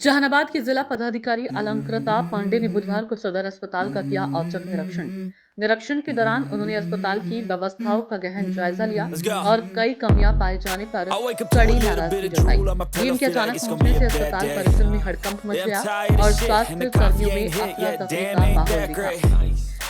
जहानाबाद की जिला पदाधिकारी अलंकृता पांडे ने बुधवार को सदर अस्पताल का किया औचक निरीक्षण के दौरान उन्होंने अस्पताल की व्यवस्थाओं का गहन जायजा लिया और कई कमियां पाए जाने पर कड़ी नाराजगी जताई। डीएम के अचानक पहुंचने से अस्पताल परिसर में हड़कंप मच गया और स्वास्थ्य कर्मियों में अफरा तफरी का माहौल दिखा।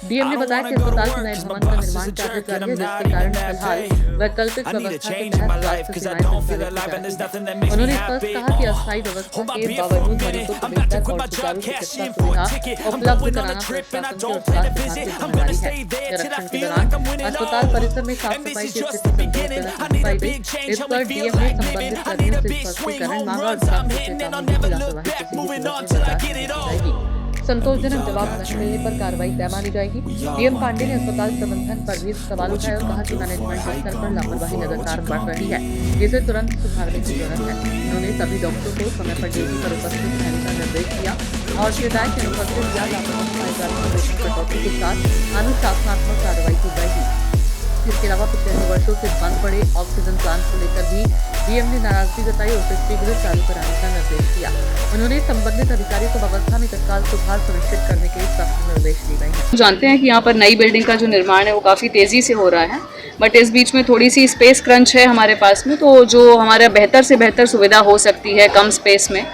डीएम ने बताया कि अस्पताल के नए भवन का निर्माण कार्य जारी है, जिसके कारण फिलहाल वैकल्पिक व्यवस्था के तहत स्वास्थ्य सेवाएं संचालित हैं। उन्होंने स्पष्ट कहा कि अस्थायी व्यवस्था के बावजूद मरीजों को बेहतर और सुचारू चिकित्सा सुविधा उपलब्ध कराना प्रशासन की और स्वास्थ्य विभाग की जिम्मेदारी है। निरीक्षण के दौरान अस्पताल परिसर में साफ सफाई की स्थिति संतोषजनक पाई गई। इस पर डीएम ने संबंधित कर्मियों से स्पष्टीकरण मांगा और संतोषजनक जवाब न मिलने पर कार्रवाई तय मानी जाएगी। डीएम पांडे ने अस्पताल प्रबंधन पर भी सवाल उठाए और कहा कि मैनेजमेंट स्तर पर लापरवाही लगातार बढ़ रही है, जिसे तुरंत सुधारने की जरूरत है। उन्होंने सभी डॉक्टरों को समय पर ड्यूटी पर उपस्थित रहने का निर्देश दिया और शिकायत के अनुपस्थित या लापरवाही पाए जाने पर पेशेंट कटौती के साथ अनुशासनात्मक कार्रवाई की जाएगी। इसके अलावा पिछले 2 वर्षों से बंद पड़े ऑक्सीजन प्लांट को लेकर भी डीएम ने नाराजगी जताई और उसे शीघ्र चालू कराने का निर्देश दिया। उन्होंने संबंधित अधिकारियों को व्यवस्था में तत्काल सुधार सुनिश्चित करने के सख्त निर्देश दिए गए हैं। जानते हैं कि यहाँ पर नई बिल्डिंग का जो निर्माण है वो काफ़ी तेज़ी से हो रहा है, बट इस बीच में थोड़ी सी स्पेस क्रंच है हमारे पास में, तो जो हमारा बेहतर से बेहतर सुविधा हो सकती है कम स्पेस में,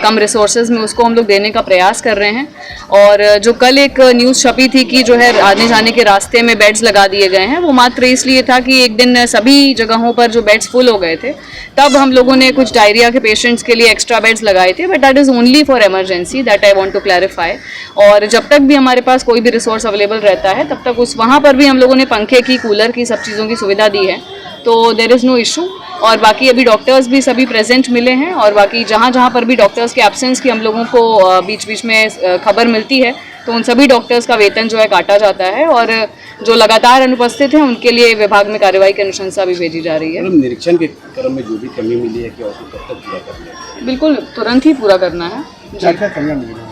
कम रिसोर्सेज में, उसको हम लोग देने का प्रयास कर रहे हैं। और जो कल एक न्यूज़ छपी थी कि जो है आने जाने के रास्ते में बेड्स लगा दिए गए हैं, वो मात्र इसलिए था कि एक दिन सभी जगहों पर जो बेड्स फुल हो गए थे, तब हम लोगों ने कुछ डायरिया के पेशेंट्स के लिए एक्स्ट्रा बेड्स लगाए थे, but that is only for emergency, that I want to clarify. और जब तक भी हमारे पास कोई भी रिसोर्स अवेलेबल रहता है, तब तक वहाँ पर भी हम लोगों ने पंखे की, कूलर की, सब चीज़ों की सुविधा दी है, तो देयर इज़ नो इशू। और बाकी अभी डॉक्टर्स भी सभी प्रेजेंट मिले हैं, और बाकी जहाँ जहाँ पर भी डॉक्टर्स के एब्सेंस की हम लोगों को बीच बीच में खबर मिलती है, तो उन सभी डॉक्टर्स का वेतन जो है काटा जाता है, और जो लगातार अनुपस्थित हैं उनके लिए विभाग में कार्रवाई की अनुशंसा भी भेजी जा रही है। निरीक्षण के क्रम में जो भी कमी मिली है, क्या उसको कब तक पूरा करना है? बिल्कुल तुरंत ही पूरा करना है। क्या कमियाँ मिली हैं?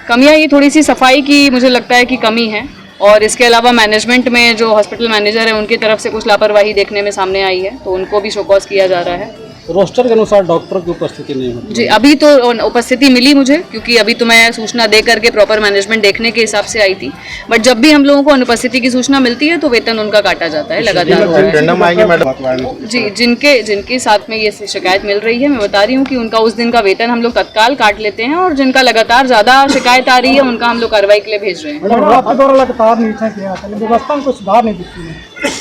कमियाँ ये थोड़ी सी सफाई की मुझे लगता है कि कमी है, और इसके अलावा मैनेजमेंट में जो हॉस्पिटल मैनेजर है उनकी तरफ से कुछ लापरवाही देखने में सामने आई है, तो उनको भी शोकॉज किया जा रहा है। रोस्टर के अनुसार डॉक्टर की उपस्थिति नहीं होती जी, अभी तो उपस्थिति मिली मुझे, क्योंकि अभी तो मैं सूचना दे करके प्रॉपर मैनेजमेंट देखने के हिसाब से आई थी, बट जब भी हम लोगों को अनुपस्थिति की सूचना मिलती है तो वेतन उनका काटा जाता है लगातार। जी, जिनके साथ में ये शिकायत मिल रही है, मैं बता रही हूँ कि उनका उस दिन का वेतन हम लोग तत्काल काट लेते हैं, और जिनका लगातार ज़्यादा शिकायत आ रही है उनका हम लोग कार्रवाई के लिए भेज रहे हैं।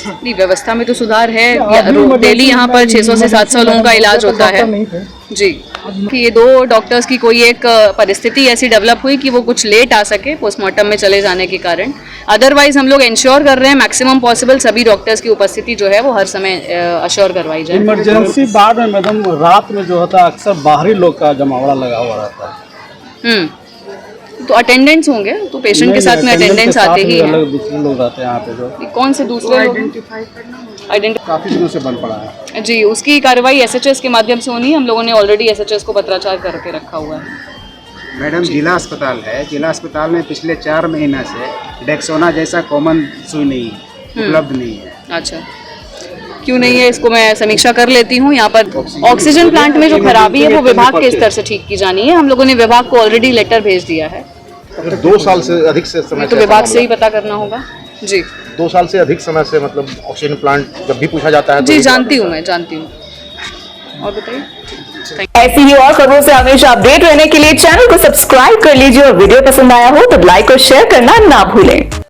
नहीं, व्यवस्था में तो सुधार है। डेली यहाँ पर 600 से 700 लोगों का इलाज होता है जी। कि ये 2 डॉक्टर्स की कोई एक परिस्थिति ऐसी डेवलप हुई कि वो कुछ लेट आ सके पोस्टमार्टम में चले जाने के कारण। अदरवाइज हम लोग इंश्योर कर रहे हैं मैक्सिमम पॉसिबल सभी डॉक्टर्स की उपस्थिति जो है वो हर समय अश्योर करवाई जाए। इमरजेंसी वार्ड में मैडम रात में जो होता है अक्सर बाहरी लोग का जमावड़ा लगा हुआ रहता है। तो अटेंडेंट्स होंगे, तो पेशेंट के साथ में अटेंडेंट्स आते ही हैं। दूसरे लोग आते हैं यहाँ पे, जो कौन से दूसरे काफी दिनों से बंद पड़ा है जी, उसकी कार्रवाई एसएचएस के माध्यम से होनी है। हम लोगों ने ऑलरेडी एसएचएस को पत्राचार करके रखा हुआ है। मैडम, जिला अस्पताल है, जिला अस्पताल में पिछले 4 महीना से डेक्सोना जैसा कॉमन सुई नहीं उपलब्ध नहीं है। अच्छा, क्यों नहीं है, इसको मैं समीक्षा कर लेती हूँ। यहाँ पर ऑक्सीजन प्लांट में जो खराबी है वो विभाग के स्तर से ठीक की जानी है। हम लोगों ने विभाग को ऑलरेडी लेटर भेज दिया है। 2 साल से अधिक से समय तो विभाग से ही पता करना होगा जी। 2 साल से अधिक समय से मतलब ऑक्सीजन प्लांट जब भी पूछा जाता है जी, जानती हूँ मैं, जानती हूँ। और बताइए, ऐसी ही और खबरों से हमेशा अपडेट रहने के लिए चैनल को सब्सक्राइब कर लीजिए, और वीडियो पसंद आया हो तो लाइक और शेयर करना ना भूलें।